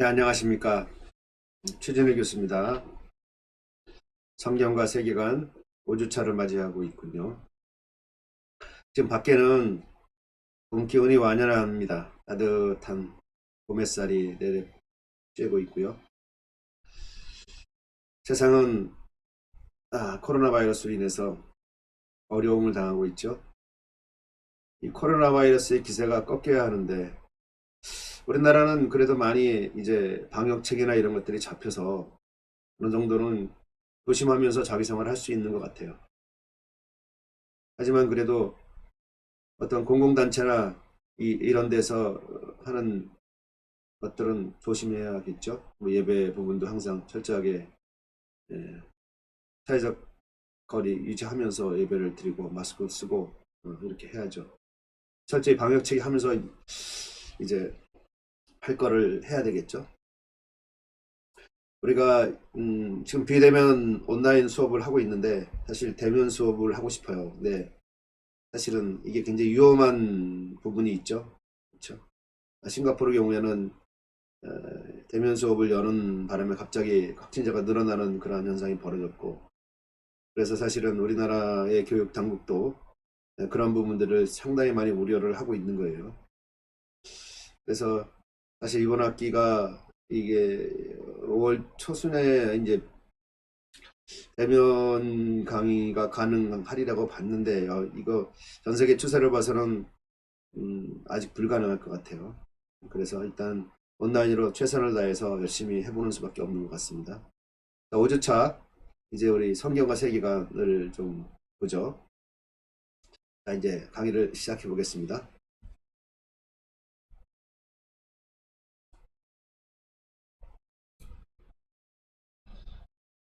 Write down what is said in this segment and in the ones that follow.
네, 안녕하십니까. 최진일 교수입니다. 성경과 세계관 5주차를 맞이하고 있군요. 지금 밖에는 봄 기온이 완연합니다. 따뜻한 봄 햇살이 내리쬐고 있고요. 세상은 코로나 바이러스로 인해서 어려움을 당하고 있죠. 이 코로나 바이러스의 기세가 꺾여야 하는데 우리나라는 그래도 많이 이제 방역책이나 이런 것들이 잡혀서 어느 정도는 조심하면서 자기 생활을 할 수 있는 것 같아요. 하지만 그래도 어떤 공공단체나 이런 데서 하는 것들은 조심해야겠죠. 뭐 예배 부분도 항상 철저하게 예, 사회적 거리 유지하면서 예배를 드리고 마스크 쓰고 이렇게 해야죠. 철저히 방역 체계하면서 이제 할 거를 해야 되겠죠. 우리가 지금 비대면 온라인 수업을 하고 있는데 사실 대면 수업을 하고 싶어요. 네, 사실은 이게 굉장히 위험한 부분이 있죠. 그렇죠. 싱가포르 경우에는 대면 수업을 여는 바람에 갑자기 확진자가 늘어나는 그러한 현상이 벌어졌고, 그래서 사실은 우리나라의 교육 당국도 그런 부분들을 상당히 많이 우려를 하고 있는 거예요. 그래서 사실 이번 학기가 이게 5월 초순에 이제 대면 강의가 가능하리라고 봤는데 이거 전 세계 추세를 봐서는 아직 불가능할 것 같아요. 그래서 일단 온라인으로 최선을 다해서 열심히 해보는 수밖에 없는 것 같습니다. 5주차 이제 우리 성경과 세계관을 좀 보죠. 자, 이제 강의를 시작해 보겠습니다.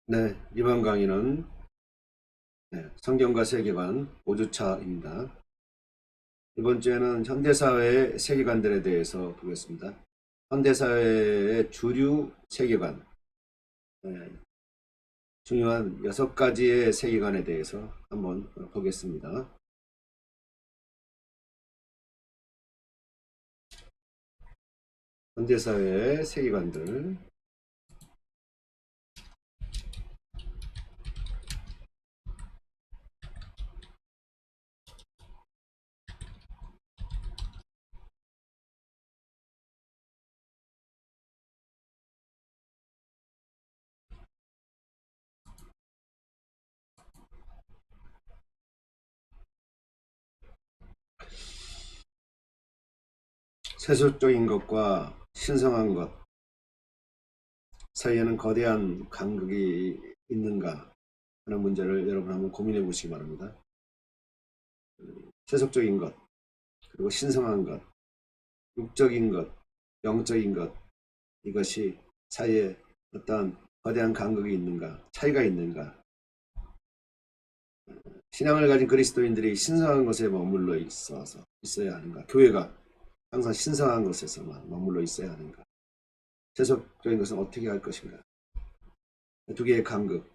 네, 이번 강의는 성경과 세계관 5주차입니다. 이번 주에는 현대사회의 세계관들에 대해서 보겠습니다. 현대사회의 주류 세계관, 중요한 6가지의 세계관에 대해서 한번 보겠습니다. 현대사회의 세계관들. 세속적인 것과 신성한 것 사이에는 거대한 간극이 있는가 하는 문제를 여러분 한번 고민해 보시기 바랍니다. 세속적인 것, 그리고 신성한 것, 육적인 것, 영적인 것, 이것이 사이에 어떤 거대한 간극이 있는가, 차이가 있는가. 신앙을 가진 그리스도인들이 신성한 것에 머물러 있어야 하는가, 교회가 항상 신성한 것에서만 머물러 있어야 하는가, 세속적인 것은 어떻게 할 것인가. 두 개의 간극.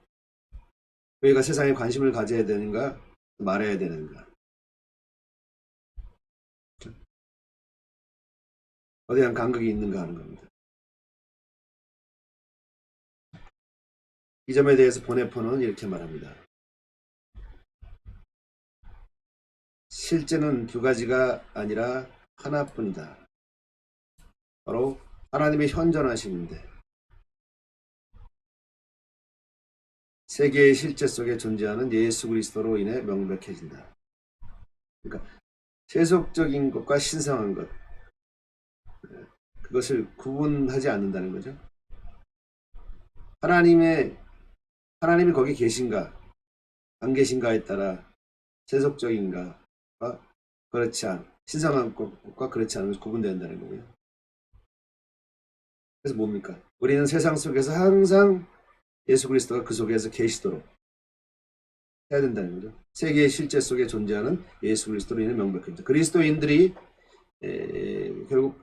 교회가 세상에 관심을 가져야 되는가, 말해야 되는가. 거대한 간극이 있는가 하는 겁니다. 이 점에 대해서 보네포는 이렇게 말합니다. 실제는 두 가지가 아니라 하나뿐이다. 바로 하나님의 현존하심인데 세계의 실제 속에 존재하는 예수 그리스도로 인해 명백해진다. 그러니까 세속적인 것과 신성한 것, 그것을 구분하지 않는다는 거죠. 하나님이 거기 계신가 안 계신가에 따라 세속적인가 그렇지 않은 신성한 것과 그렇지 않은 것이 구분된다는 거고요. 그래서 뭡니까? 우리는 세상 속에서 항상 예수 그리스도가 그 속에서 계시도록 해야 된다는 거죠. 세계의 실제 속에 존재하는 예수 그리스도로 인해 명백합니다. 그리스도인들이 결국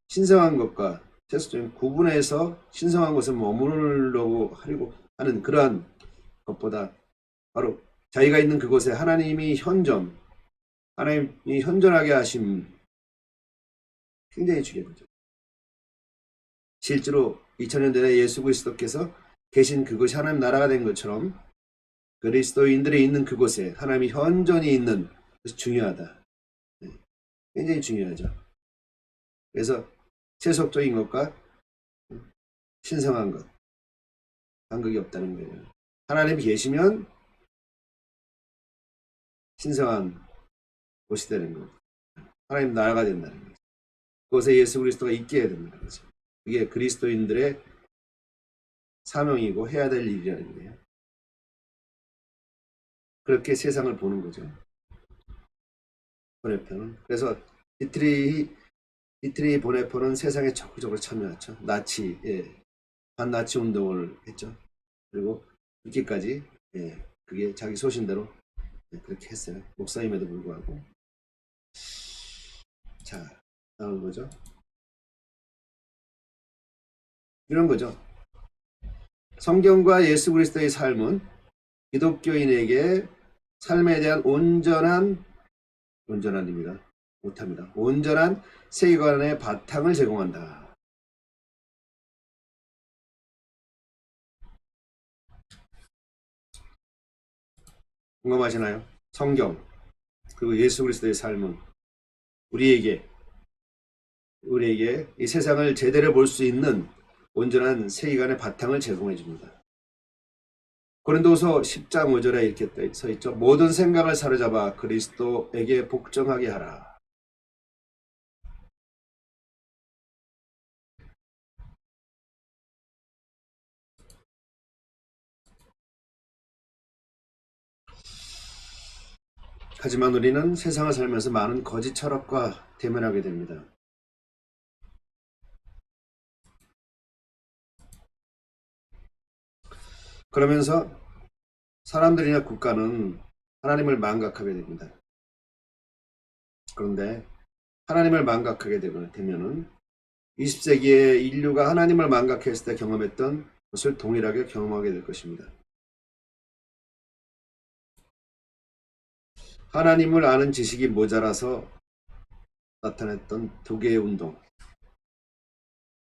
신성한 것과 세속적인 구분해서 신성한 것을 머무르려고 하려고 하는 그러한 것보다 바로 자기가 있는 그곳에 하나님이 현존하게 하심 굉장히 중요하죠. 실제로 2000년 전에 예수 그리스도께서 계신 그곳이 하나님 나라가 된 것처럼 그리스도인들이 있는 그곳에 하나님이 현존이 있는 것이 중요하다. 굉장히 중요하죠. 그래서 세속적인 것과 신성한 것 간극이 없다는 거예요. 하나님이 계시면 신성한 곳이 되는 거예요. 하나님 나라가 된다는 거예요. 그곳에 예수 그리스도가 있게 해야 된다는 거죠. 그게 그리스도인들의 사명이고 해야 될 일이라는 거예요. 그렇게 세상을 보는 거죠. 보네포는. 그래서 디트리 보네포는 세상에 적극적으로 참여했죠. 나치, 반나치 운동을 했죠. 그리고 죽기까지, 그게 자기 소신대로 그렇게 했어요. 목사임에도 불구하고. 자, 다음 거죠. 이런 거죠. 성경과 예수 그리스도의 삶은 기독교인에게 삶에 대한 온전한입니다. 못합니다. 온전한 세계관의 바탕을 제공한다. 공감하시나요? 성경 그리고 예수 그리스도의 삶은 우리에게 이 세상을 제대로 볼 수 있는 온전한 세계관의 바탕을 제공해 줍니다. 고린도후서 10장 5절에 이렇게 써 있죠. 모든 생각을 사로잡아 그리스도에게 복종하게 하라. 하지만 우리는 세상을 살면서 많은 거짓 철학과 대면하게 됩니다. 그러면서 사람들이나 국가는 하나님을 망각하게 됩니다. 그런데 하나님을 망각하게 되면은 20세기에 인류가 하나님을 망각했을 때 경험했던 것을 동일하게 경험하게 될 것입니다. 하나님을 아는 지식이 모자라서 나타났던 두 개의 운동,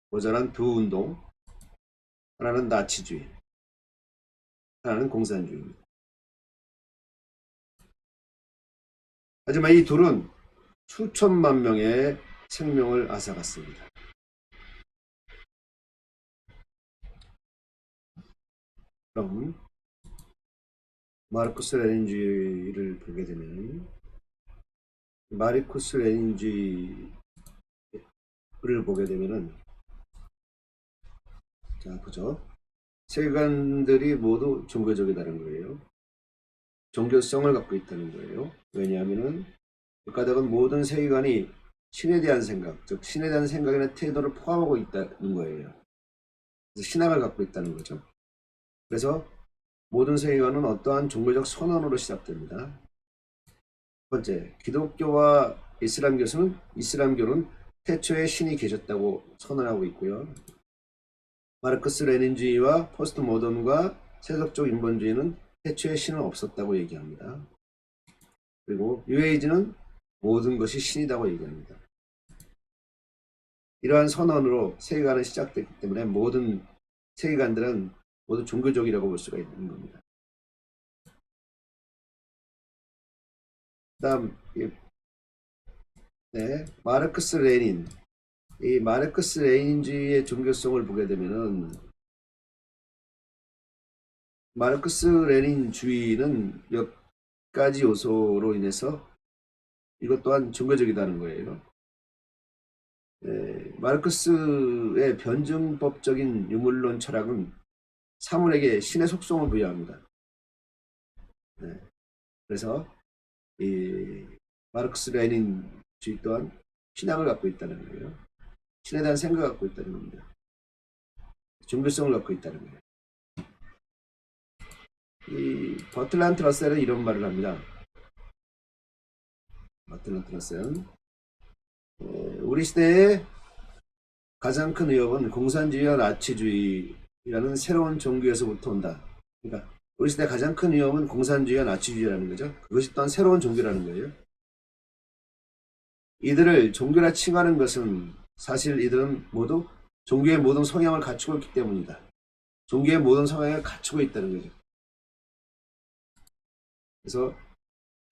모자란 두 운동, 하나는 나치주의, 하나는 공산주의입니다. 하지만 이 둘은 수천만 명의 생명을 앗아갔습니다. 그럼 마르쿠스 레닌주의를 보게 되면 마르쿠스 레닌주의를 보게 되면은 자 보죠. 세계관들이 모두 종교적이다는 거예요. 종교성을 갖고 있다는 거예요. 왜냐하면은 극가닥은 모든 세계관이 신에 대한 생각, 즉 신에 대한 생각이나 태도를 포함하고 있다는 거예요. 그래서 신앙을 갖고 있다는 거죠. 그래서 모든 세계관은 어떠한 종교적 선언으로 시작됩니다. 첫 번째, 기독교와 이슬람교는 태초에 신이 계셨다고 선언하고 있고요. 마르크스 레닌주의와 포스트 모던과 세속적 인본주의는 태초에 신은 없었다고 얘기합니다. 그리고 뉴에이지는 모든 것이 신이라고 얘기합니다. 이러한 선언으로 세계관은 시작됐기 때문에 모든 세계관들은 모두 종교적이라고 볼 수가 있는 겁니다. 다음 마르크스 레닌. 이 마르크스 레닌주의의 종교성을 보게 되면은 마르크스 레닌주의는 몇 가지 요소로 인해서 이것 또한 종교적이다는 거예요. 마르크스의 변증법적인 유물론 철학은 사물에게 신의 속성을 부여합니다. 그래서 이 마르크스 레닌주의 또한 신앙을 갖고 있다는 거예요. 신에 대한 생각을 갖고 있다는 겁니다. 종교성을 갖고 있다는 거예요. 이 버틀란트 러셀은 이런 말을 합니다. 버틀란트 러셀은 우리 시대의 가장 큰 위협은 공산주의와 나치주의라는 새로운 종교에서부터 온다. 그러니까 우리 시대의 가장 큰 위협은 공산주의와 나치주의라는 거죠. 그것이 또한 새로운 종교라는 거예요. 이들을 종교라 칭하는 것은 사실 이들은 모두 종교의 모든 성향을 갖추고 있기 때문이다. 종교의 모든 성향을 갖추고 있다는 거죠. 그래서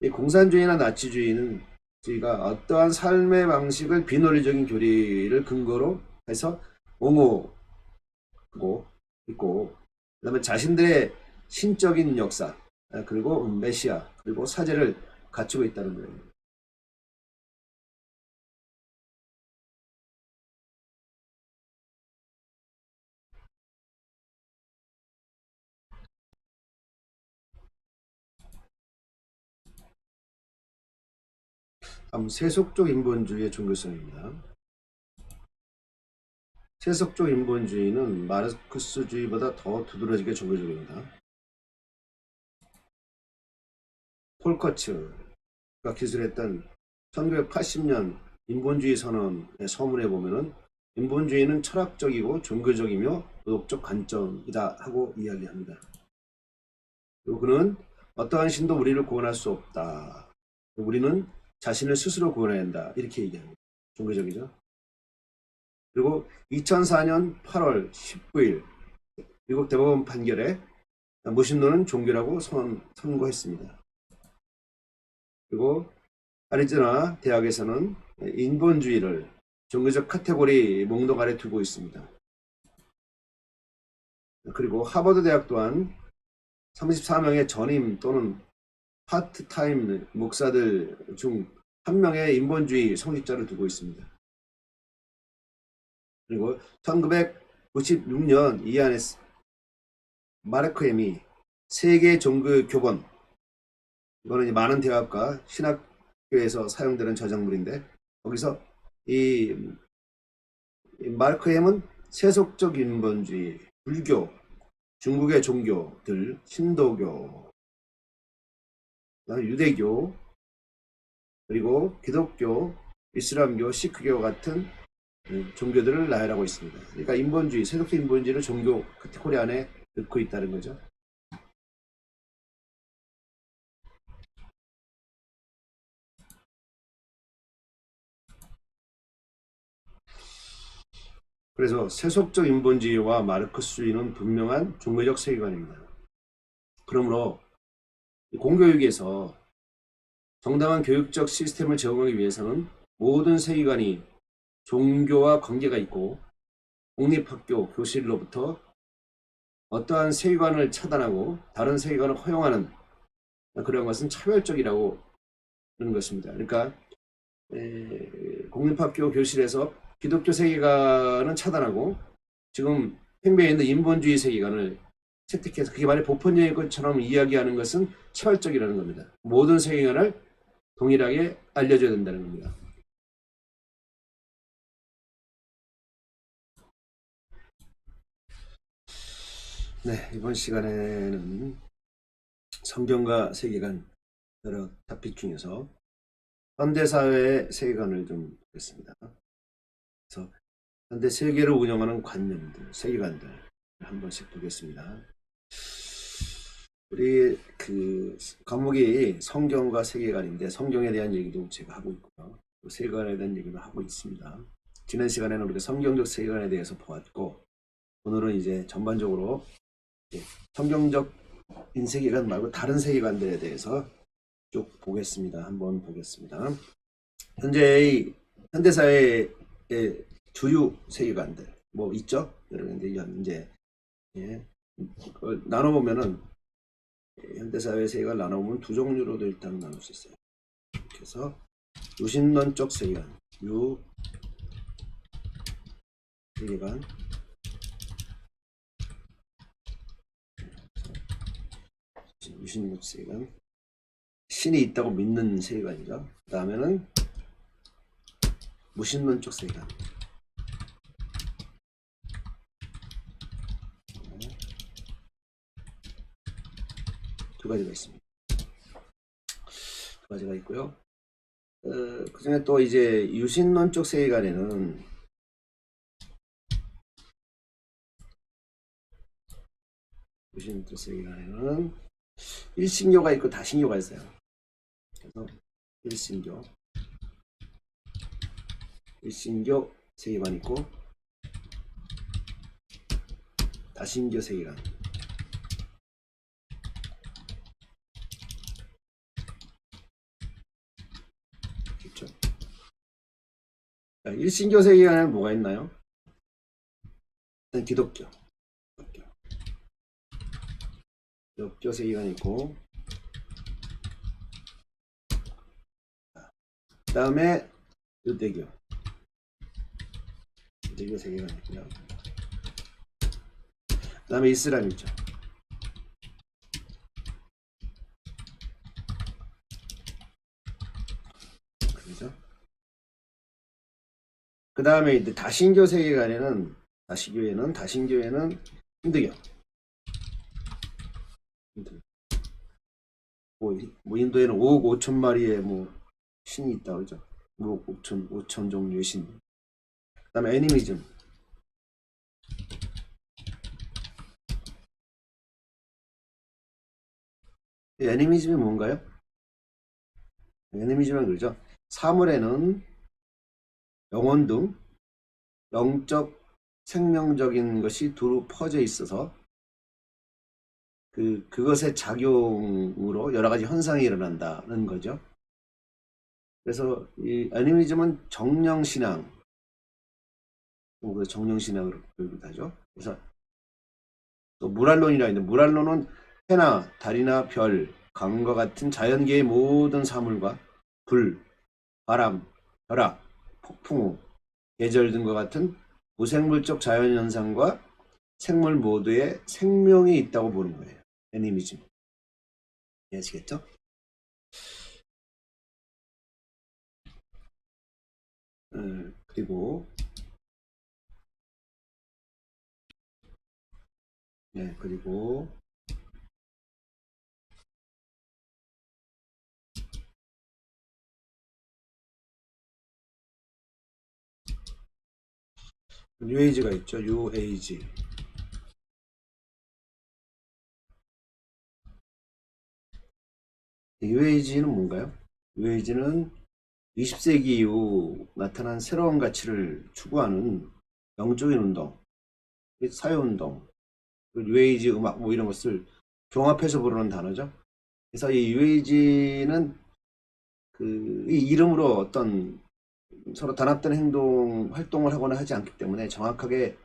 이 공산주의나 나치주의는 저희가 어떠한 삶의 방식을 비논리적인 교리를 근거로 해서 옹호하고 있고, 그 다음에 자신들의 신적인 역사, 그리고 메시아, 그리고 사제를 갖추고 있다는 거예요. 다음 세속적 인본주의의 종교성입니다. 세속적 인본주의는 마르크스주의보다 더 두드러지게 종교적입니다. 폴커츠가 기술했던 1980년 인본주의 선언의 서문에 보면은 인본주의는 철학적이고 종교적이며 도덕적 관점이다 하고 이야기합니다. 그리고 그는 어떠한 신도 우리를 구원할 수 없다. 우리는 자신을 스스로 구원해야 한다. 이렇게 얘기합니다. 종교적이죠. 그리고 2004년 8월 19일 미국 대법원 판결에 무신론은 종교라고 선고했습니다. 그리고 아리조나 대학에서는 인본주의를 종교적 카테고리 몽록 아래 두고 있습니다. 그리고 하버드 대학 또한 34명의 전임 또는 파트타임 목사들 중 한 명의 인본주의 성직자를 두고 있습니다. 그리고 1996년 이안에스 마르크엠이 세계 종교 교본, 이거는 많은 대학과 신학교에서 사용되는 저작물인데, 거기서 이 마르크엠은 세속적 인본주의, 불교, 중국의 종교들, 신도교, 유대교, 그리고 기독교, 이슬람교, 시크교 같은 종교들을 나열하고 있습니다. 그러니까 인본주의, 세속적 인본주의를 종교 카테고리 안에 넣고 있다는 거죠. 그래서 세속적 인본주의와 마르크스주의는 분명한 종교적 세계관입니다. 그러므로 공교육에서 정당한 교육적 시스템을 제공하기 위해서는 모든 세계관이 종교와 관계가 있고, 공립학교 교실로부터 어떠한 세계관을 차단하고 다른 세계관을 허용하는 그런 것은 차별적이라고 하는 것입니다. 그러니까 공립학교 교실에서 기독교 세계관은 차단하고 지금 팽배해 있는 인본주의 세계관을 채택해서 그게 만약 보편적인 것처럼 이야기하는 것은 차별적이라는 겁니다. 모든 세계관을 동일하게 알려줘야 된다는 겁니다. 네, 이번 시간에는 성경과 세계관 여러 토픽 중에서 현대사회의 세계관을 좀 보겠습니다. 그래서 현대 세계를 운영하는 관념들, 세계관들 한 번씩 보겠습니다. 우리 그 과목이 성경과 세계관인데 성경에 대한 얘기도 제가 하고 있고요. 또 세계관에 대한 얘기도 하고 있습니다. 지난 시간에는 우리가 성경적 세계관에 대해서 보았고, 오늘은 이제 전반적으로 성경적 세계관 말고 다른 세계관들에 대해서 쭉 보겠습니다. 한번 보겠습니다. 현대사회의 주요 세계관들 뭐 있죠? 여러분 이제 나눠보면은 현대사회 세계관 나눠보면 두 종류로도 일단 나눌 수 있어요. 그래서 유신론적 세계관, 유신론적 세계관, 신이 있다고 믿는 세계관이죠. 그 다음에는 무신론적 세계관. 두 가지가 있습니다. 두 가지가 있고요. 그 중에 또 이제 유신론적 세계관에는 일신교가 있고 다신교가 있어요. 그래서 일신교 세계관이 있고, 다신교 세계관. 그렇죠. 자, 일신교 세계관에는 뭐가 있나요? 일단 기독교 세계관이 있고, 그 다음에 유대교 세계관이 있고요. 그 다음에 이슬람이죠. 그죠? 그 다음에 이제 다신교 세계관에는 다신교에는 힌두교. 뭐 인도에는 5억 5천 마리의 뭐 신이 있다 그러죠. 5억 5천 종류의 신. 그 다음에 애니미즘. 애니미즘이 뭔가요? 애니미즘은 그러죠. 사물에는 영혼 등 영적 생명적인 것이 두루 퍼져 있어서 그것의 작용으로 여러 가지 현상이 일어난다는 거죠. 그래서 이 애니미즘은 정령신앙, 정령신앙으로 표기도 하죠. 그래서 또 물안론이라 있는데, 물안론은 해나 달이나 별, 강과 같은 자연계의 모든 사물과 불, 바람, 벼락, 폭풍우, 계절 등과 같은 무생물적 자연현상과 생물 모두에 생명이 있다고 보는 거예요. 애니미즘. 이해하시겠죠? 그리고 그리고 뉴에이지가 있죠. 뉴에이지. 뉴에이지는 뭔가요? 뉴에이지는 20세기 이후 나타난 새로운 가치를 추구하는 영적인 운동, 사회운동, 뉴에이지 음악 뭐 이런 것을 종합해서 부르는 단어죠. 그래서 이 뉴에이지는 이 이름으로 어떤 서로 단합된 활동을 하거나 하지 않기 때문에 정확하게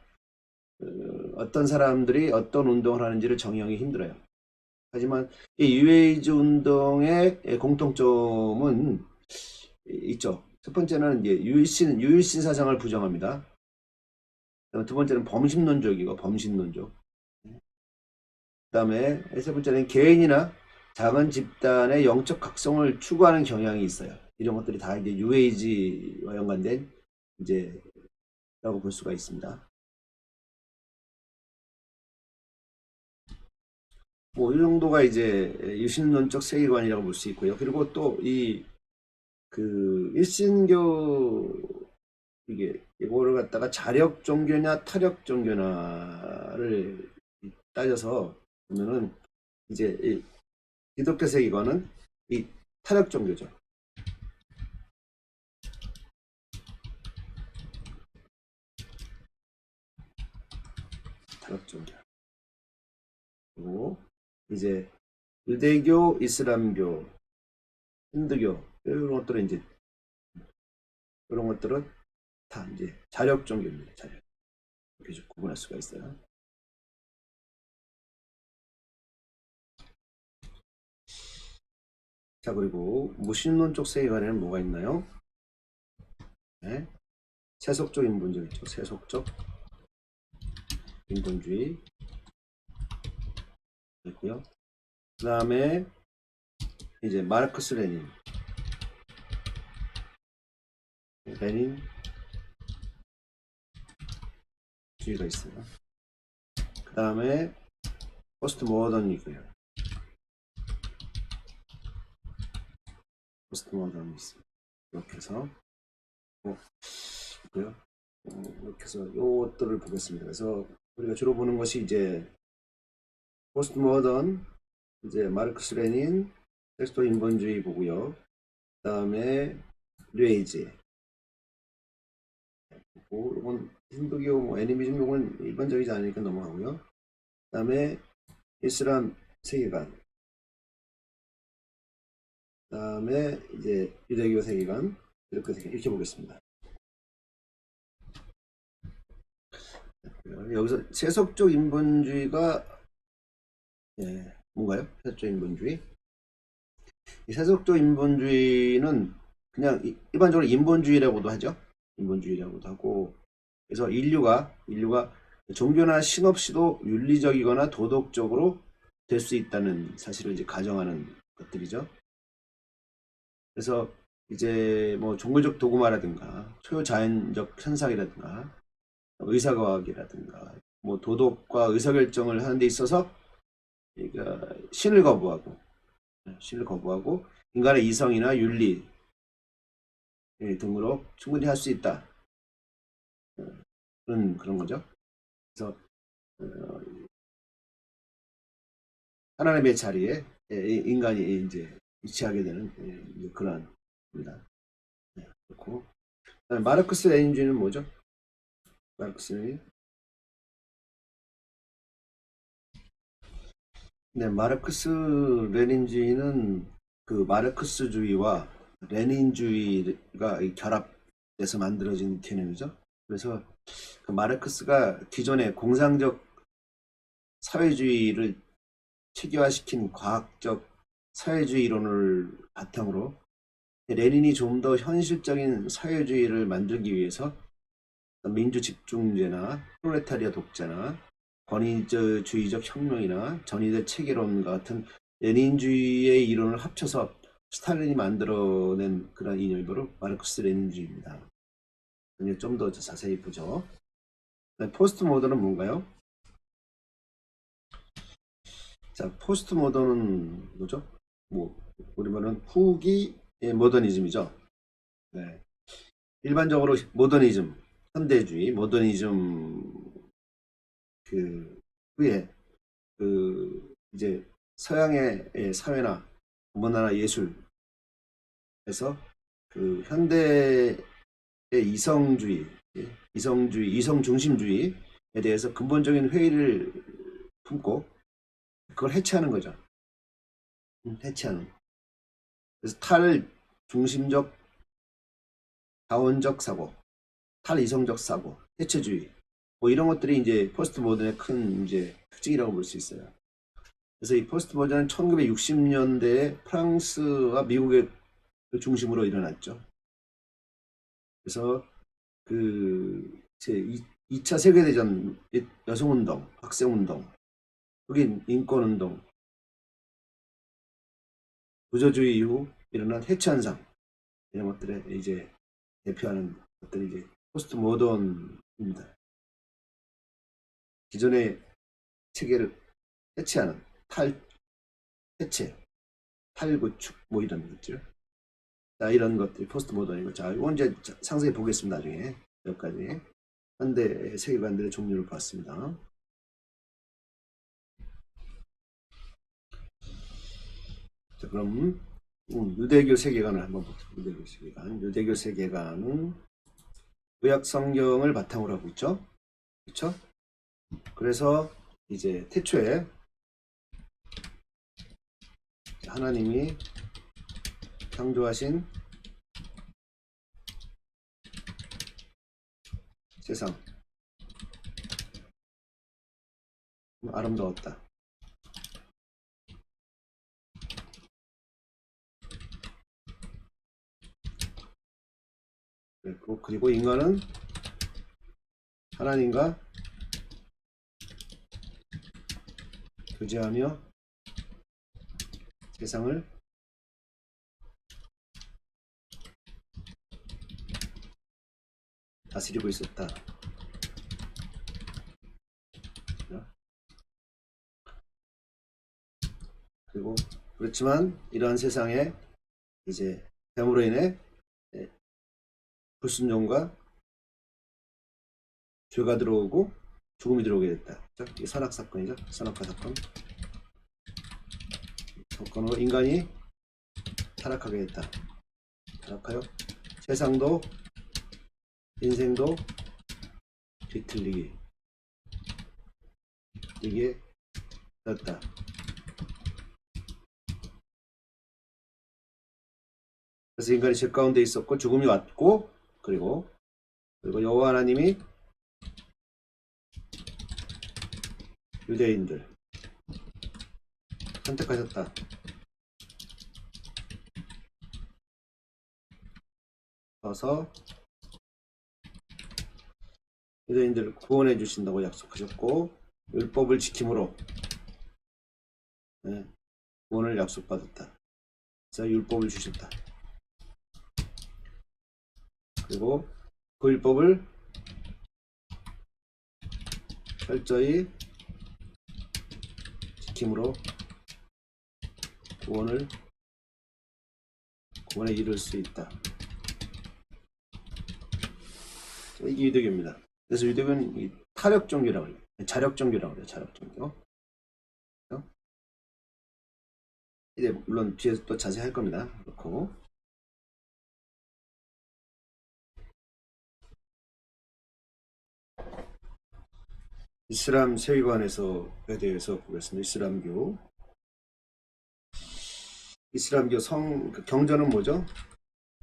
어떤 사람들이 어떤 운동을 하는지를 정의하기 힘들어요. 하지만 이 뉴에이지 운동의 공통점은 있죠. 첫 번째는 이제 유일신 사상을 부정합니다. 두 번째는 범신론적이고 범신론적. 그다음에 세 번째는 개인이나 작은 집단의 영적 각성을 추구하는 경향이 있어요. 이런 것들이 다 이제 뉴에이지와 연관된 이제라고 볼 수가 있습니다. 뭐 이 정도가 이제 유신론적 세계관이라고 볼 수 있고요. 그리고 또 일신교 이거를 갖다가 자력 종교냐 타력 종교냐를 따져서 보면은 이제 이 기독교 세계관은 이 타력 종교죠. 타력 종교. 그리고 이제 유대교, 이슬람교, 힌두교 이런 것들은 다 이제 자력 종교입니다. 자력. 이렇게 구분할 수가 있어요. 자, 그리고 무신론 쪽 세계관에는 뭐가 있나요? 네. 세속적 인본주의 있죠. 세속적 인본주의 있고요. 그 다음에 이제 마르크스 레닌 주의가 있어요. 그 다음에 포스트 모더니고요. 포스트 모더니즘 이렇게 해서 있고요. 이렇게 해서 이것들을 보겠습니다. 그래서 우리가 주로 보는 것이 이제 포스트 모던, 이제 마르크스 레닌, 텍스토 인본주의 보고요. 그 다음에 뉴에이지. 이건 힌두교, 애니미즘 이건 일반적이지 않으니까 넘어가고요. 다음에 이슬람 세계관, 다음에 이제 유대교 세계관, 이렇게 보겠습니다. 여기서 세속적 인본주의가 뭔가요? 세속적 인본주의? 이 세속적 인본주의는 그냥 일반적으로 인본주의라고도 하죠. 인본주의라고도 하고, 그래서 인류가 종교나 신 없이도 윤리적이거나 도덕적으로 될 수 있다는 사실을 이제 가정하는 것들이죠. 그래서 이제 뭐 종교적 도구마라든가 초자연적 현상이라든가 의사과학이라든가 뭐 도덕과 의사결정을 하는 데 있어서 그러니까 신을 거부하고 인간의 이성이나 윤리 등으로 충분히 할 수 있다. 그런 거죠. 그래서 하나님의 자리에 인간이 이제 위치하게 되는 그러한 겁니다. 그렇고 마르크스 레닌주의는 뭐죠? 마르크스 레닌. 네, 마르크스 레닌주의는 그 마르크스주의와 레닌주의가 결합돼서 만들어진 개념이죠. 그래서 그 마르크스가 기존의 공상적 사회주의를 체계화시킨 과학적 사회주의 이론을 바탕으로 레닌이 좀 더 현실적인 사회주의를 만들기 위해서 민주 집중제나 프롤레타리아 독재나 권위주의적 혁명이나 전위대 체계론 같은 레닌주의의 이론을 합쳐서 스탈린이 만들어낸 그런 이념으로 마르크스 레닌주의입니다. 좀 더 자세히 보죠. 포스트 모던은 뭔가요? 자, 포스트 모던은 뭐죠? 뭐 우리말은 후기 모더니즘이죠. 네. 일반적으로 모더니즘, 현대주의, 모더니즘 그 후에 그 이제 서양의 사회나 문화나 예술에서 그 현대의 이성주의, 이성 중심주의에 대해서 근본적인 회의를 품고 그걸 해체하는 거죠. 해체하는. 그래서 탈중심적 자원적 사고, 탈이성적 사고, 해체주의, 뭐 이런 것들이 이제 포스트 모던의 큰 이제 특징이라고 볼 수 있어요. 그래서 이 포스트 모던은 1960년대에 프랑스와 미국의 중심으로 일어났죠. 그래서 그 제 2차 세계대전 여성운동, 학생운동, 흑인 인권운동, 부조주의 이후 일어난 해체현상 이런 것들에 이제 대표하는 것들이 이제 포스트 모던입니다. 기존의 체계를 해체하는 해체, 탈구축 뭐 이런 것들. 자, 이런 것들이 포스트 모던이고, 자, 이건 이제 상세히 보겠습니다. 나중에 여기까지 현대 세계관들의 종류를 봤습니다. 자, 그럼 유대교 세계관을 한번 보죠. 유대교 세계관은 구약 성경을 바탕으로 하고 있죠. 그렇죠? 그래서 이제 태초에 하나님이 창조하신 세상 아름다웠다. 그리고 인간은 하나님과 교제하며 세상을 다스리고 있었다. 그리고 그렇지만 이러한 세상에 이제 뱀으로 인해 불순종과 죄가 들어오고 죽음이 들어오게 됐다. 이게 선악사건이죠. 선악과 사건. 사건으로 인간이 타락하게 됐다. 타락하여 세상도 인생도 뒤틀리기. 이게 됐다. 그래서 인간이 죄 가운데 있었고 죽음이 왔고 그리고 여호와 하나님이 유대인들 선택하셨다. 그래서 유대인들을 구원해 주신다고 약속하셨고 율법을 지킴으로 구원을 약속받았다. 그래서 율법을 주셨다. 그리고 그 율법을 철저히 지킴으로 구원에 이를 수 있다. 이게 유대교입니다. 그래서 유대교는 이 타력 종교라고 해요. 자력 종교라고 해요. 자력 종교. 이제 물론 뒤에서 또 자세히 할 겁니다. 그렇고 이슬람 세계관에서에 대해서 보겠습니다. 이슬람교 경전은 뭐죠?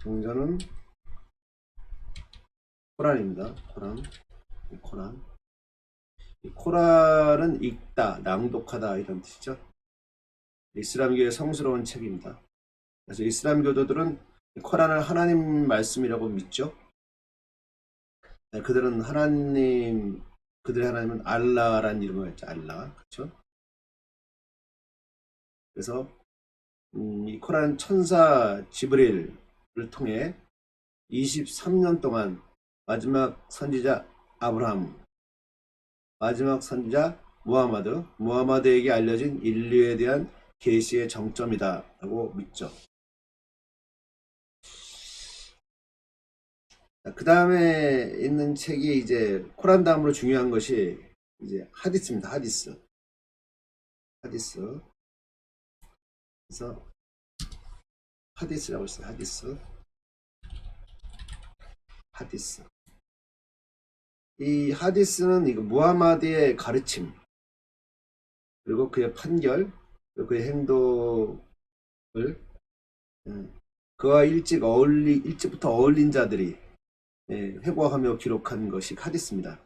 경전은 코란입니다. 코란은 읽다, 낭독하다 이런 뜻이죠. 이슬람교의 성스러운 책입니다. 그래서 이슬람교도들은 코란을 하나님 말씀이라고 믿죠. 그들은 그들의 하나님은 알라라는 이름을 했죠. 알라, 그렇죠? 그래서 이 코란은 천사 지브릴을 통해 23년 동안 마지막 선지자 아브라함, 마지막 선지자 무하마드에게 알려진 인류에 대한 계시의 정점이다 라고 믿죠. 그 다음에 있는 책이 이제 코란 다음으로 중요한 것이 이제 하디스입니다. 하디스. 그래서 하디스라고 했어요. 하디스. 이 하디스는 이거 무하마드의 가르침, 그리고 그의 판결, 그리고 그의 행동을 그와 일찍부터 어울린 자들이 회고하며 기록한 것이 하디스입니다.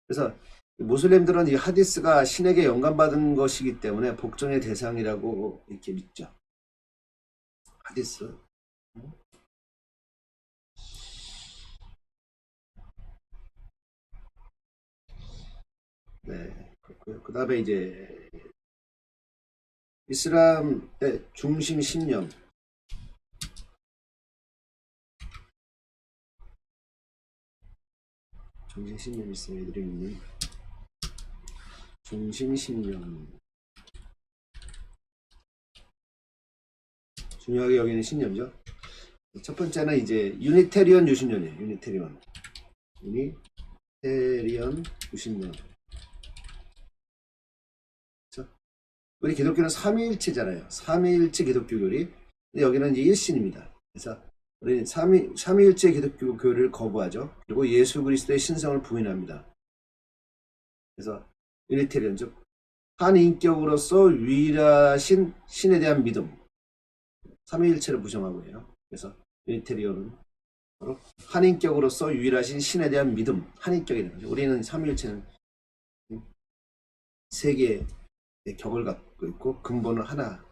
그래서 무슬림들은 이 하디스가 신에게 영감받은 것이기 때문에 복종의 대상이라고 이렇게 믿죠. 하디스. 네, 그렇고요. 그 다음에 이제 이슬람의 중심 신념. 중심 신념이 있어요. 애들이 있는 중심 신념. 중요하게 여기는 신념이죠. 첫 번째는 이제 유니테리언 유신론이에요. 유니테리언 유신론. 그렇죠? 우리 기독교는 삼위일체잖아요. 삼위일체 기독교 교리. 근데 여기는 이제 일신입니다. 그래서 우리는 삼위일체 기독교 교리를 거부하죠. 그리고 예수 그리스도의 신성을 부인합니다. 그래서 유니테리언, 즉 한 인격으로서 유일하신 신에 대한 믿음, 삼위일체를 부정하고 해요. 그래서 유니테리언은 바로 한 인격으로서 유일하신 신에 대한 믿음, 한 인격이라는 거죠. 우리는 삼위일체는 세 개의 격을 갖고 있고 근본은 하나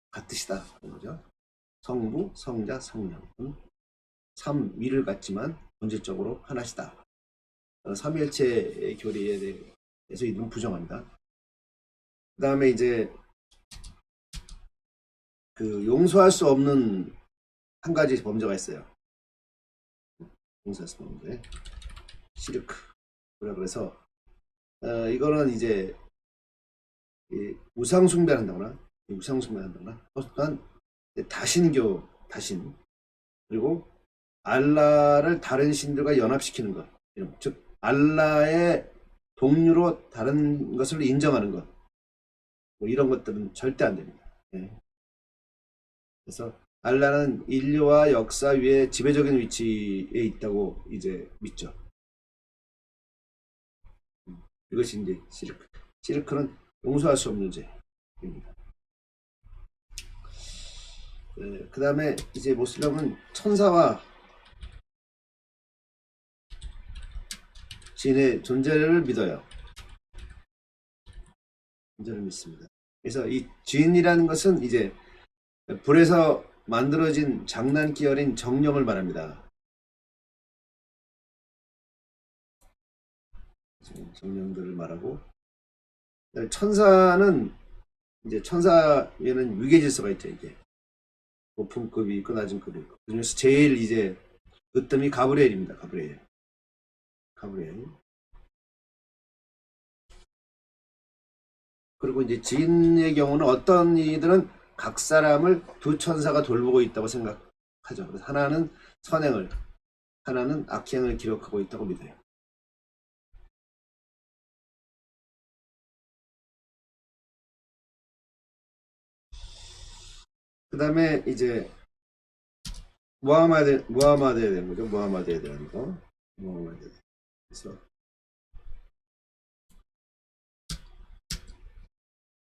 같으시다 하는 거죠. 성부, 성자, 성령. 삼위를 갖지만 본질적으로 하나시다. 삼위일체 교리에 대해서 이들은 부정합니다. 그 다음에 이제 용서할 수 없는 한 가지 범죄가 있어요. 용서할 수 없는 범죄. 시르크. 그래서 이거는 이제 우상숭배한다거나 또한 다신 그리고 알라를 다른 신들과 연합시키는 것, 즉 알라의 동류로 다른 것을 인정하는 것, 뭐 이런 것들은 절대 안 됩니다. 그래서 알라는 인류와 역사 위에 지배적인 위치에 있다고 이제 믿죠. 이것이 이제 시르크. 시르크는 용서할 수 없는 죄입니다. 그 다음에 이제 모슬렘은 천사와 진의 존재를 믿어요. 존재를 믿습니다. 그래서 이 진이라는 것은 이제 불에서 만들어진 장난기 어린 정령을 말합니다. 정령들을 말하고, 천사는 이제 천사에는 위계질서가 있죠. 이게 높은급이 있고 낮은급이 있고, 그중에서 제일 이제 으뜸이 가브리엘입니다. 가브리엘. 그리고 이제 지인의 경우는 어떤 이들은 각 사람을 두 천사가 돌보고 있다고 생각하죠. 그래서 하나는 선행을, 하나는 악행을 기록하고 있다고 믿어요. 그 다음에 이제 무하마드에 대한 거죠. 무하마드에 대한 거. 무하마드. 그래서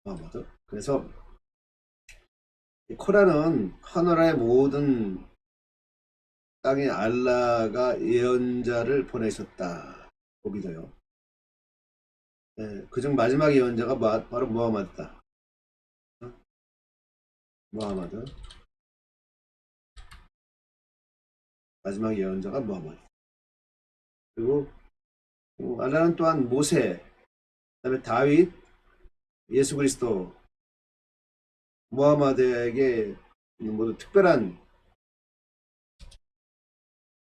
무하마드. 그래서 코란은 하늘의 모든 땅에 알라가 예언자를 보내셨다고 믿어요. 네, 그중 마지막 예언자가 바로 무하마드다. 무하마드. 마지막 예언자가 무하마드. 그리고 알라는 또한 모세, 그다음에 다윗, 예수 그리스도, 무하마드에게 모두 특별한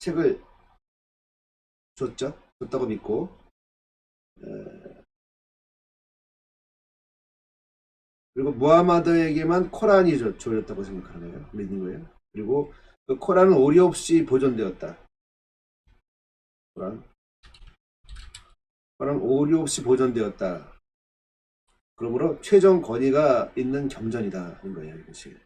책을 줬다고 믿고, 그리고 무하마드에게만 코란이 줘졌다고 생각하는 거예요. 믿는 거예요. 그리고 그 코란은 오류 없이 보존되었다. 코란은 오류 없이 보존되었다. 그러므로 최종 권위가 있는 경전이다 하는 거예요. 이것이.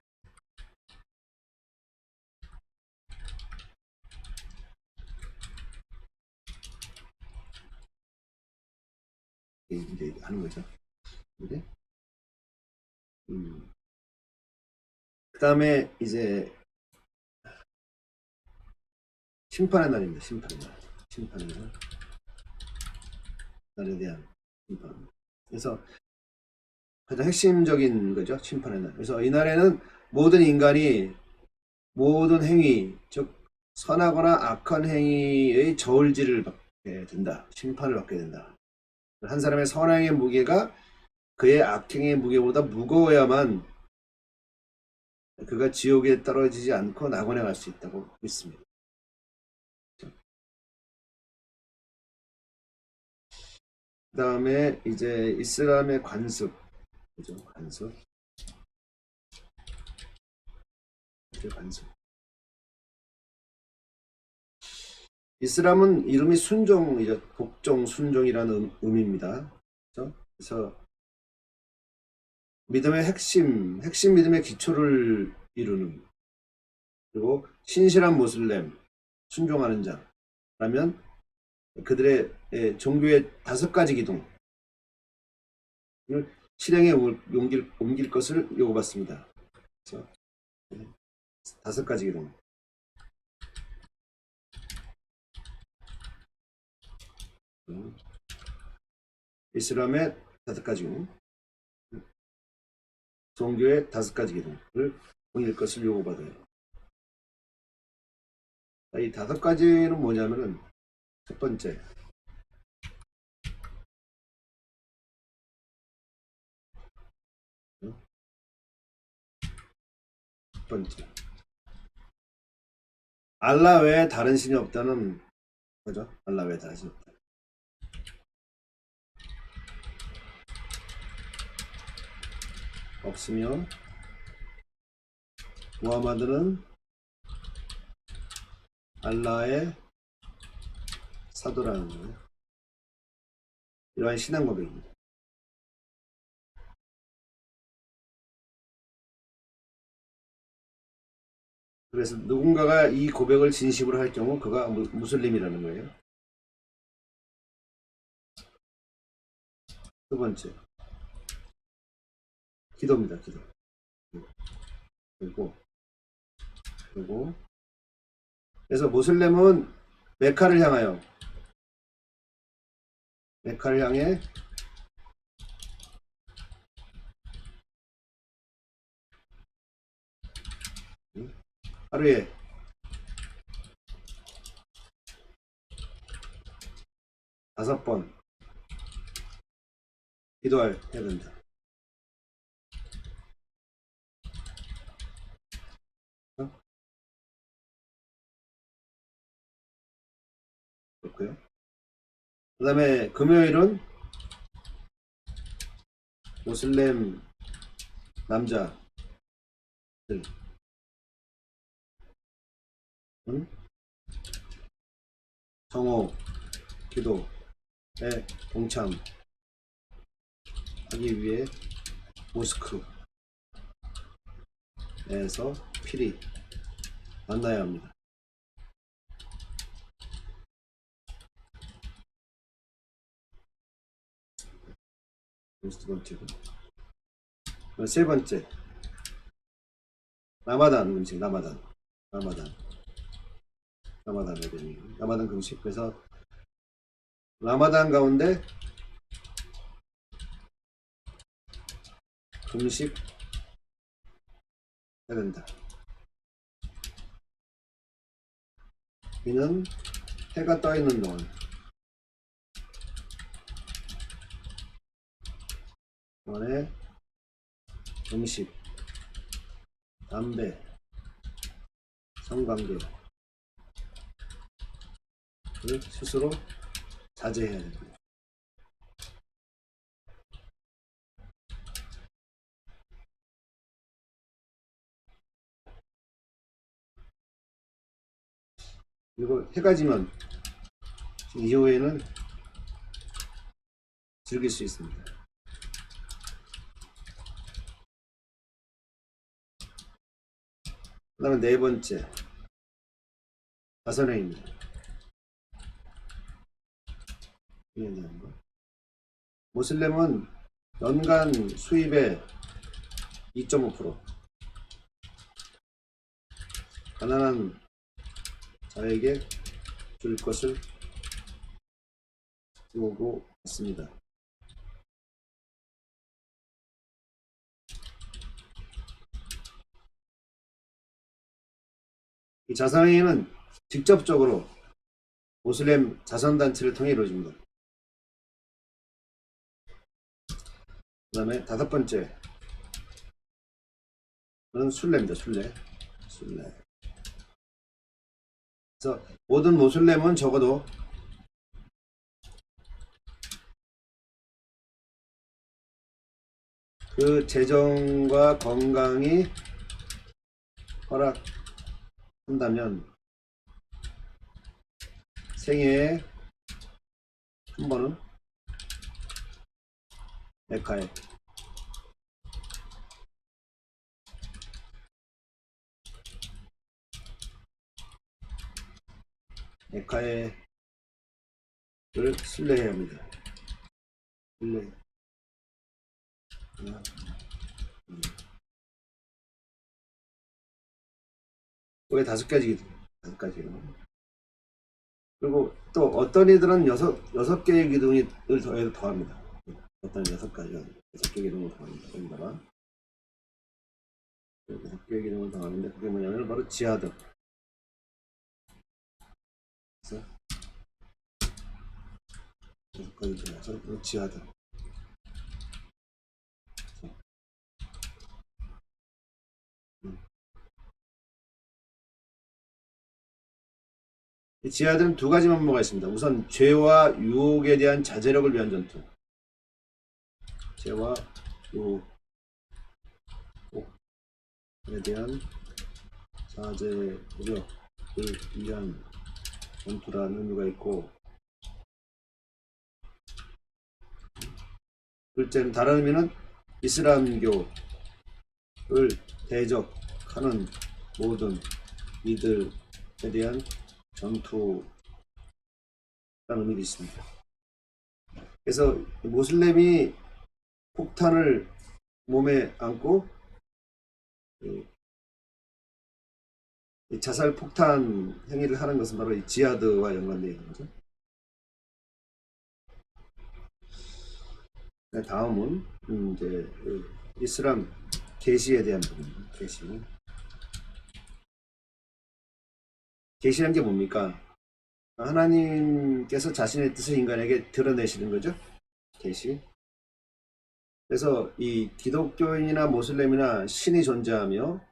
이제 하는 거죠. 이제. 그 다음에 이제 심판의 날입니다. 심판의 날에 대한 심판. 그래서 가장 핵심적인 거죠. 심판의 날. 그래서 이 날에는 모든 인간이 모든 행위, 즉 선하거나 악한 행위의 저울질을 받게 된다. 심판을 받게 된다. 한 사람의 선행의 무게가 그의 악행의 무게보다 무거워야만 그가 지옥에 떨어지지 않고 낙원에 갈 수 있다고 믿습니다. 그 다음에 이제 이슬람의 관습, 그죠? 관습. 이슬람은 이름이 순종이죠. 복종, 순종이라는 의미입니다. 그렇죠? 그래서 믿음의 핵심 믿음의 기초를 이루는, 그리고 신실한 모슬렘, 순종하는 자라면 그들의 종교의 5가지 기둥을 실행에 옮길 것을 요구받습니다. 그래서 5가지 기둥. 이슬람의 5가지 기둥, 종교의 5가지 기둥을 옮길 것을 요구받아요. 이 5가지는 뭐냐면은, 첫 번째, 알라 외에 다른 신이 없다는 거죠. 알라 외에 다른 신이 없다. 없으며 무하마드는 알라의 사도라는 거예요. 이러한 신앙 고백입니다. 그래서 누군가가 이 고백을 진심으로 할 경우 그가 무슬림이라는 거예요. 두 번째 기도입니다. 기도. 그리고 그래서 모슬렘은 메카를 향하여 메카를 향해 하루에 5번 기도해야 된다. 그렇고요. 그 다음에 금요일은 모슬렘 남자들 정오 기도에 동참하기 위해 모스크에서 필히 만나야 합니다. 두 번째고, 세 번째 라마단 음식, 라마단 금식. 그래서 라마단 가운데 금식 해야 된다. 이는 해가 떠 있는 동안 동안에 음식, 담배, 성관계를 스스로 자제해야 됩니다. 그리고 해가 지면 이후에는 즐길 수 있습니다. 그 다음에 네 번째 자선회입니다. 모슬렘은 연간 수입의 2.5% 가난한 자에게 줄 것을 요구 했습니다. 이 자선회의는 직접적으로 모슬렘 자선단체를 통해 이루어집니다. 그 다음에 다섯 번째는 순례입니다. 순례. 그래서 모든 모슬렘은 적어도 그 재정과 건강이 허락한다면 생애에 한 번은 메카에 를 순례해야 합니다. 순례. 그게 5가지. 그리고 또 어떤 이들은 여섯 개의 기둥을 더합니다. 어떤 6개 기둥을 더합니다. 여기다가 6개의 기둥을 더하는데 그게 뭐냐면 바로 지하등. 그래서 6가지 들어가서 지하등. 이 지하들은 2가지 면모가 있습니다. 우선 죄와 유혹에 대한 자제력을 위한 전투. 죄와 유혹에 대한 자제력을 위한 전투라는 의미가 있고, 둘째는 다른 의미는 이슬람교를 대적하는 모든 이들에 대한 전투라는 의미도 있습니다. 그래서 모슬렘이 폭탄을 몸에 안고 이 자살 폭탄 행위를 하는 것은 바로 이 지하드와 연관되어 있는 거죠. 다음은 이제 이슬람 계시에 대한 부분입니다. 계시란 게 뭡니까? 하나님께서 자신의 뜻을 인간에게 드러내시는 거죠. 계시. 그래서 이 기독교인이나 모슬렘이나 신이 존재하며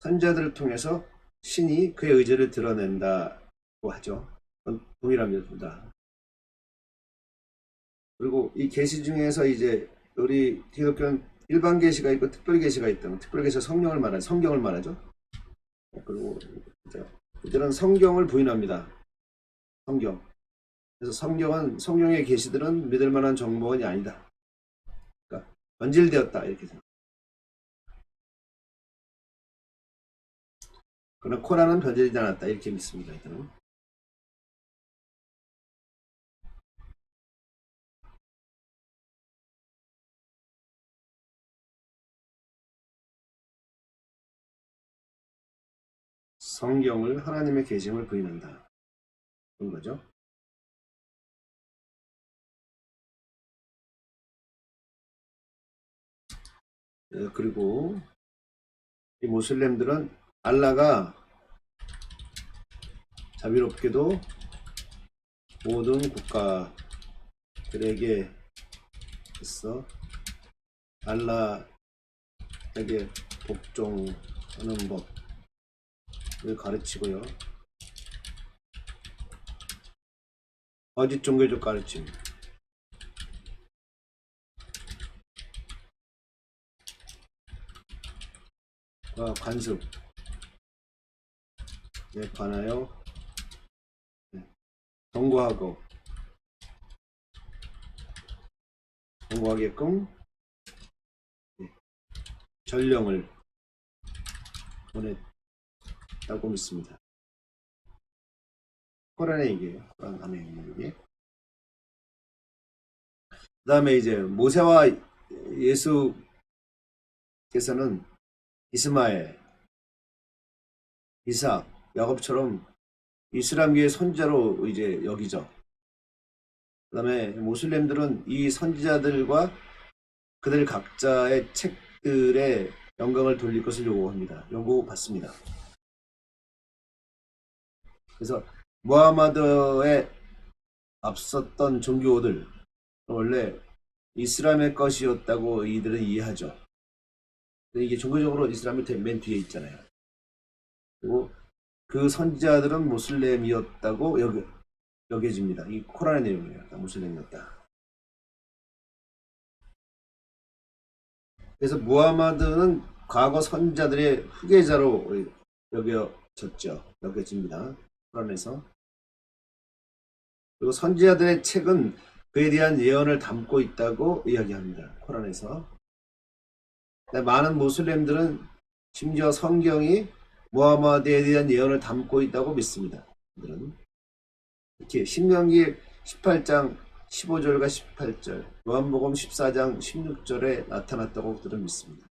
선자들을 통해서 신이 그의 의지를 드러낸다고 하죠. 그건 동일합니다. 그리고 이 계시 중에서 이제 우리 기독교는 일반 계시가 있고 특별 계시가 있다. 특별 계시가 성경을 말하죠. 그리고 이들은 성경을 부인합니다. 성경. 그래서 성경의 계시들은 믿을 만한 정보원이 아니다. 그러니까 변질되었다 이렇게 생각. 그러나 코란은 변질되지 않았다 이렇게 믿습니다. 이들은. 성경을 하나님의 계심을 부인한다. 그런 거죠. 그리고 이 모슬렘들은 알라가 자비롭게도 모든 국가들에게 있어 알라에게 복종하는 법을 가르치고요. 거짓 종교적 가르침, 관습에 관하여 경고하게끔 전령을 보냈다고 믿습니다. 코란의 얘기예요. 코란 안에 있는 얘기. 그 다음에 이제 모세와 예수께서는 이스마엘, 이삭, 야곱처럼 이슬람계의 선지자로 이제 여기죠. 그 다음에 모슬렘들은 이 선지자들과 그들 각자의 책들의 영광을 돌릴 것을 요구받습니다. 그래서 무하마드에 앞섰던 종교들 원래 이슬람의 것이었다고 이들은 이해하죠. 이게 종교적으로 이슬람이 맨 뒤에 있잖아요. 그리고 그 선지자들은 모슬렘이었다고 여겨집니다. 이 코란의 내용이에요. 모슬렘이었다. 그래서 무하마드는 과거 선지자들의 후계자로 여겨집니다. 코란에서. 그리고 선지자들의 책은 그에 대한 예언을 담고 있다고 이야기합니다. 코란에서. 많은 모슬렘들은 심지어 성경이 무하마드에 대한 예언을 담고 있다고 믿습니다. 이렇게 신명기 18장 15절과 18절, 요한복음 14장 16절에 나타났다고 그들은 믿습니다.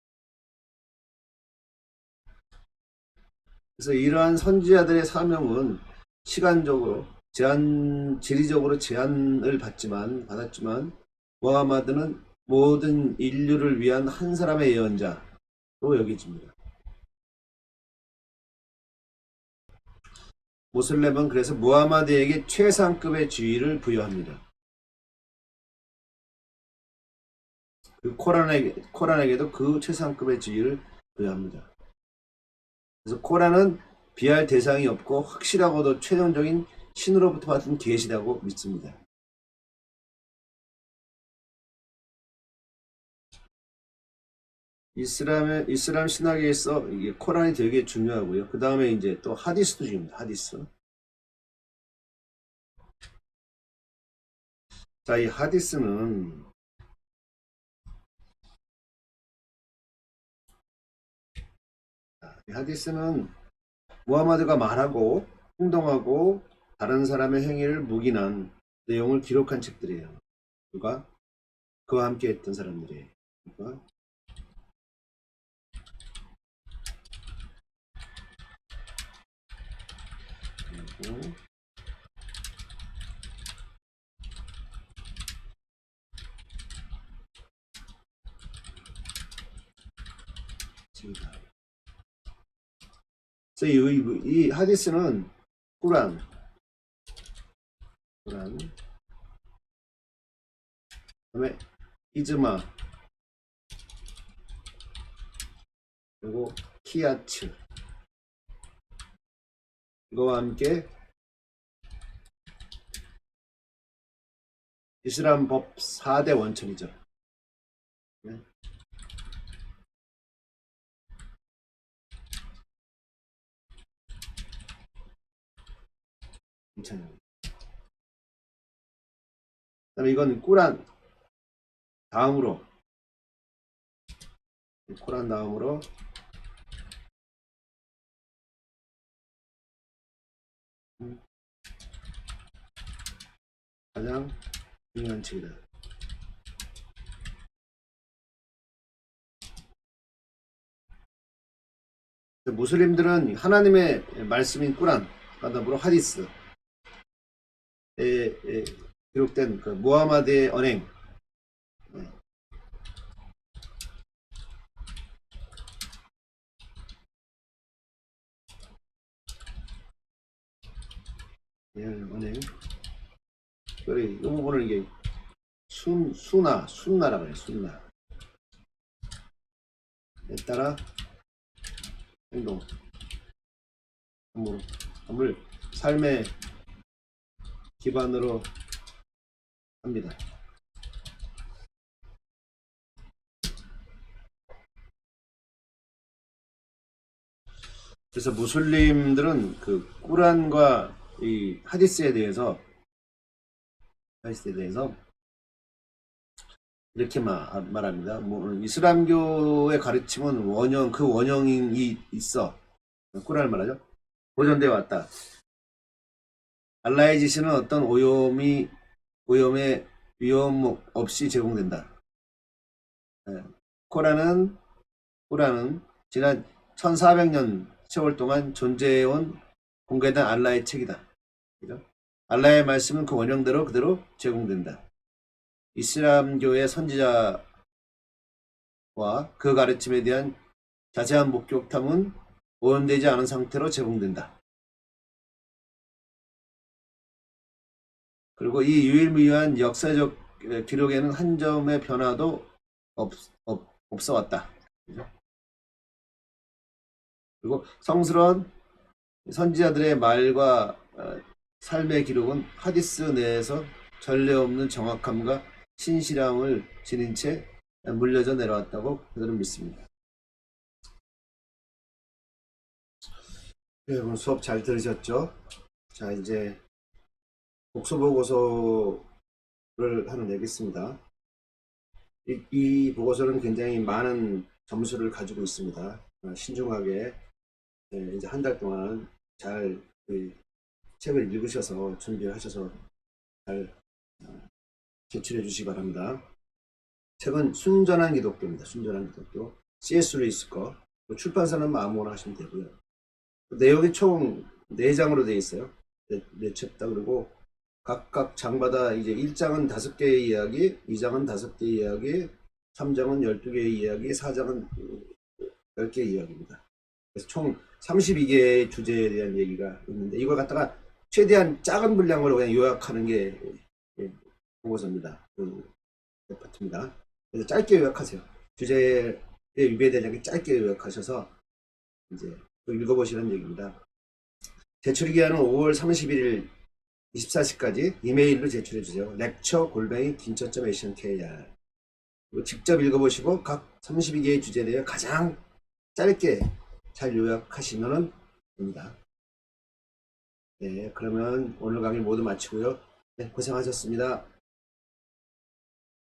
그래서 이러한 선지자들의 사명은 시간적으로 지리적으로 제한을 받았지만 무하마드는 모든 인류를 위한 한 사람의 예언자로 여겨집니다. 모슬렘은 그래서 무하마드에게 최상급의 지위를 부여합니다. 코란에게도 그 최상급의 지위를 부여합니다. 그래서 코란은 비할 대상이 없고 확실하고도 최종적인 신으로부터 받은 계시라고 믿습니다. 이슬람 신학에서 이게 코란이 되게 중요하고요. 그 다음에 이제 또 하디스도 중요합니다. 하디스. 자, 이 하디스는 무하마드가 말하고 행동하고 다른 사람의 행위를 묵인한 내용을 기록한 책들이에요. 누가? 그와 함께 했던 사람들이. 누가? 그리고 지다. 그래서 이 하디스는 꾸란, 그다음에 이즈마, 그리고 키아츠, 이거와 함께 이슬람 법 4대 원천이죠. 네. 괜찮아요. 그다음에 이건 꾸란 다음으로, 꾸란 다음으로 가장 중요한 책이다. 무슬림들은 하나님의 말씀인 꾸란, 그다음으로 하디스에 기록된 그 무하마드의 언행, 언행, 이 부분을 이게 순나라고 해요. 순나에 따라 행동, 함을 삶의 기반으로 합니다. 그래서 무슬림들은 그 꾸란과 이 하디스에 대해서 이렇게 말합니다. 이슬람교의 가르침은 원형, 그 원형이 있어. 꾸란을 말하죠. 보존되어 왔다. 알라의 지시는 어떤 오염의 위험 없이 제공된다. 꾸란은 지난 1400년 세월 동안 존재해온 공개된 알라의 책이다. 그죠? 알라의 말씀은 그 원형대로 그대로 제공된다. 이슬람교의 선지자와 그 가르침에 대한 자세한 목격탐은 오염되지 않은 상태로 제공된다. 그리고 이 유일무이한 역사적 기록에는 한 점의 변화도 없어 왔다. 그죠? 그리고 성스러운 선지자들의 말과 삶의 기록은 하디스 내에서 전례 없는 정확함과 신실함을 지닌 채 물려져 내려왔다고 그들은 믿습니다. 여러분 수업 잘 들으셨죠? 자, 이제 복수보고서를 하나 내겠습니다. 이 보고서는 굉장히 많은 점수를 가지고 있습니다. 신중하게 이제 한 달 동안 잘 책을 읽으셔서 준비하셔서 잘 제출해 주시기 바랍니다. 책은 순전한 기독교입니다. 순전한 기독교. C.S. 루이스 거. 출판사는 아무거나 하시면 되고요. 내용이 총 4장으로 되어 있어요. 네 챕터. 그리고 각각 장마다 이제 1장은 5개의 이야기, 2장은 5개의 이야기, 3장은 12개의 이야기, 4장은 10개의 이야기입니다. 그래서 총 32개의 주제에 대한 얘기가 있는데 이걸 갖다가 최대한 작은 분량으로 그냥 요약하는 게 보고서입니다. 그 파트입니다. 그래서 짧게 요약하세요. 주제에 위배되지 짧게 요약하셔서 이제 읽어보시는 얘기입니다. 제출 기한은 5월 31일 24시까지 이메일로 제출해 주세요. lecture@kincho.asiankr. 직접 읽어보시고 각 32개의 주제에 대해 가장 짧게 잘 요약하시면 됩니다. 네, 그러면 오늘 강의 모두 마치고요. 네, 고생하셨습니다.